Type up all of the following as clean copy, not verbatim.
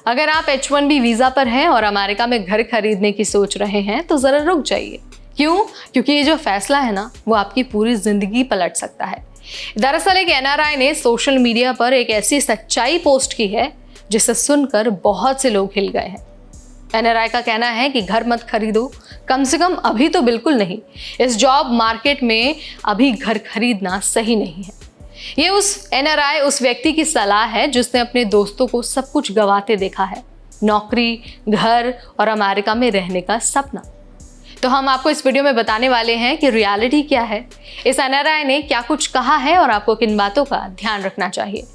अगर आप H1B visa पर हैं और अमेरिका में घर खरीदने की सोच रहे हैं तो ज़रा रुक जाइए। क्यों? क्योंकि ये जो फैसला है ना, वो आपकी पूरी ज़िंदगी पलट सकता है। दरअसल एक NRI ने सोशल मीडिया पर एक ऐसी सच्चाई पोस्ट की है जिसे सुनकर बहुत से लोग हिल गए हैं। NRI का कहना है कि घर मत खरीदो, कम से कम अभी तो बिल्कुल नहीं। इस जॉब मार्केट में अभी घर खरीदना सही नहीं है। ये उस NRI उस व्यक्ति की सलाह है जिसने अपने दोस्तों को सब कुछ गंवाते देखा है, नौकरी, घर और अमेरिका में रहने का सपना। तो हम आपको इस वीडियो में बताने वाले हैं कि रियलिटी क्या है, इस NRI ने क्या कुछ कहा है और आपको किन बातों का ध्यान रखना चाहिए।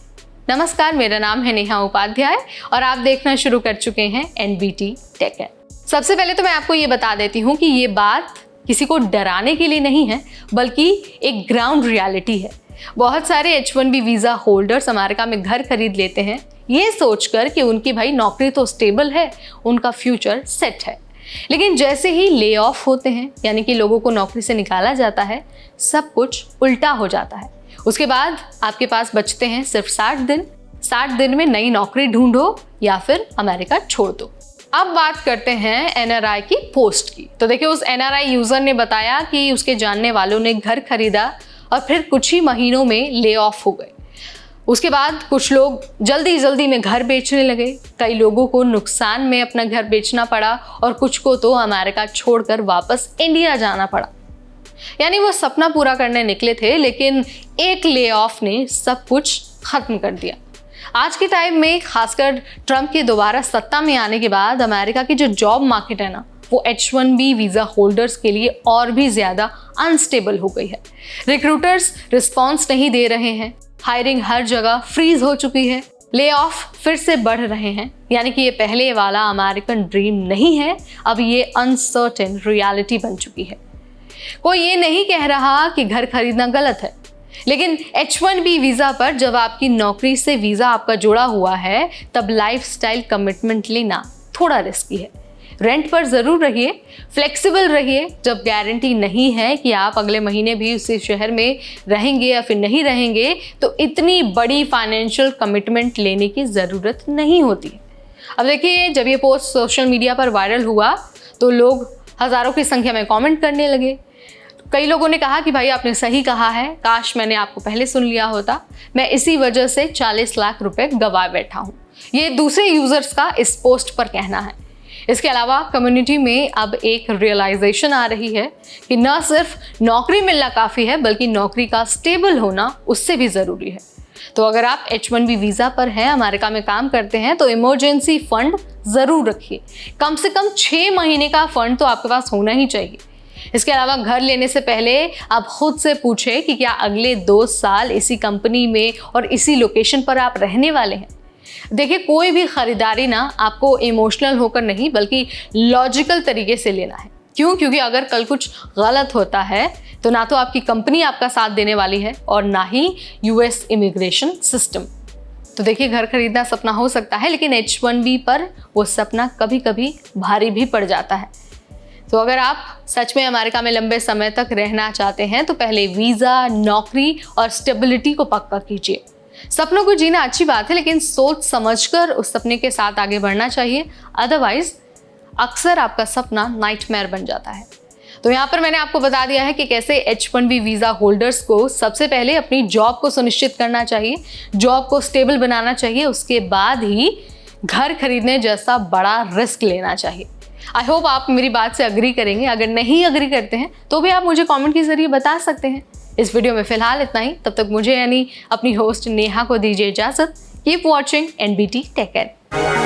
नमस्कार, मेरा नाम है नेहा उपाध्याय और आप देखना शुरू कर चुके हैं NBT टेक इन। सबसे पहले तो मैं आपको ये बता देती हूँ कि ये बात किसी को डराने के लिए नहीं है, बल्कि एक ग्राउंड रियलिटी है। बहुत सारे H1B वीज़ा होल्डर्स अमेरिका में घर खरीद लेते हैं ये सोचकर कि उनकी भाई नौकरी तो स्टेबल है, उनका फ्यूचर सेट है। लेकिन जैसे ही ले ऑफ होते हैं, यानी कि लोगों को नौकरी से निकाला जाता है, सब कुछ उल्टा हो जाता है। उसके बाद आपके पास बचते हैं सिर्फ 60 दिन। 60 दिन में नई नौकरी ढूंढो या फिर अमेरिका छोड़ दो। अब बात करते हैं NRI की पोस्ट की। तो देखिए, उस NRI यूजर ने बताया कि उसके जानने वालों ने घर खरीदा और फिर कुछ ही महीनों में ले ऑफ हो गए। उसके बाद कुछ लोग जल्दी जल्दी में घर बेचने लगे। कई लोगों को नुकसान में अपना घर बेचना पड़ा और कुछ को तो अमेरिका छोड़कर वापस इंडिया जाना पड़ा। यानी वो सपना पूरा करने निकले थे, लेकिन एक ले ऑफ ने सब कुछ खत्म कर दिया। आज के टाइम में, खासकर ट्रंप के दोबारा सत्ता में आने के बाद, अमेरिका की जो जॉब मार्केट है ना, वो H1B वीज़ा होल्डर्स के लिए और भी ज़्यादा अनस्टेबल हो गई है। रिक्रूटर्स रिस्पॉन्स नहीं दे रहे हैं, हायरिंग हर जगह फ्रीज हो चुकी है, ले ऑफ फिर से बढ़ रहे हैं। यानी कि ये पहले वाला अमेरिकन ड्रीम नहीं है, अब ये अनसर्टेन रियलिटी बन चुकी है। कोई ये नहीं कह रहा कि घर खरीदना गलत है, लेकिन H1B वीज़ा पर जब आपकी नौकरी से वीज़ा आपका जुड़ा हुआ है, तब लाइफस्टाइल कमिटमेंट लेना थोड़ा रिस्की है। रेंट पर ज़रूर रहिए, फ्लेक्सिबल रहिए। जब गारंटी नहीं है कि आप अगले महीने भी उसी शहर में रहेंगे या फिर नहीं रहेंगे, तो इतनी बड़ी फाइनेंशियल कमिटमेंट लेने की ज़रूरत नहीं होती है। अब देखिए, जब ये पोस्ट सोशल मीडिया पर वायरल हुआ तो लोग हज़ारों की संख्या में कमेंट करने लगे। कई लोगों ने कहा कि भाई आपने सही कहा है, काश मैंने आपको पहले सुन लिया होता, मैं इसी वजह से 40 लाख रुपए गंवा बैठा हूँ। ये दूसरे यूज़र्स का इस पोस्ट पर कहना है। इसके अलावा कम्युनिटी में अब एक रियलाइजेशन आ रही है कि न सिर्फ नौकरी मिलना काफ़ी है, बल्कि नौकरी का स्टेबल होना उससे भी ज़रूरी है। तो अगर आप H1B वीज़ा पर हैं, अमेरिका में काम करते हैं, तो इमरजेंसी फंड ज़रूर रखिए। कम से कम 6 महीने का फंड तो आपके पास होना ही चाहिए। इसके अलावा घर लेने से पहले आप खुद से पूछें कि क्या अगले 2 साल इसी कंपनी में और इसी लोकेशन पर आप रहने वाले हैं। देखिए, कोई भी खरीदारी ना आपको इमोशनल होकर नहीं, बल्कि लॉजिकल तरीके से लेना है। क्यों? क्योंकि अगर कल कुछ गलत होता है तो ना तो आपकी कंपनी आपका साथ देने वाली है और ना ही US इमिग्रेशन सिस्टम। तो देखिए, घर खरीदना सपना हो सकता है, लेकिन H1B पर वो सपना कभी कभी भारी भी पड़ जाता है। तो अगर आप सच में अमेरिका में लंबे समय तक रहना चाहते हैं, तो पहले वीज़ा, नौकरी और स्टेबिलिटी को पक्का कीजिए। सपनों को जीना अच्छी बात है, लेकिन सोच समझकर उस सपने के साथ आगे बढ़ना चाहिए। अदरवाइज अक्सर आपका सपना नाइटमेयर बन जाता है। तो यहाँ पर मैंने आपको बता दिया है कि कैसे H1B वीज़ा होल्डर्स को सबसे पहले अपनी जॉब को सुनिश्चित करना चाहिए, जॉब को स्टेबल बनाना चाहिए, उसके बाद ही घर खरीदने जैसा बड़ा रिस्क लेना चाहिए। आई होप आप मेरी बात से अग्री करेंगे। अगर नहीं अग्री करते हैं तो भी आप मुझे कमेंट के जरिए बता सकते हैं। इस वीडियो में फिलहाल इतना ही। तब तक मुझे यानी अपनी होस्ट नेहा को दीजिए इजाज़त। कीप वॉचिंग NBT टेक इन।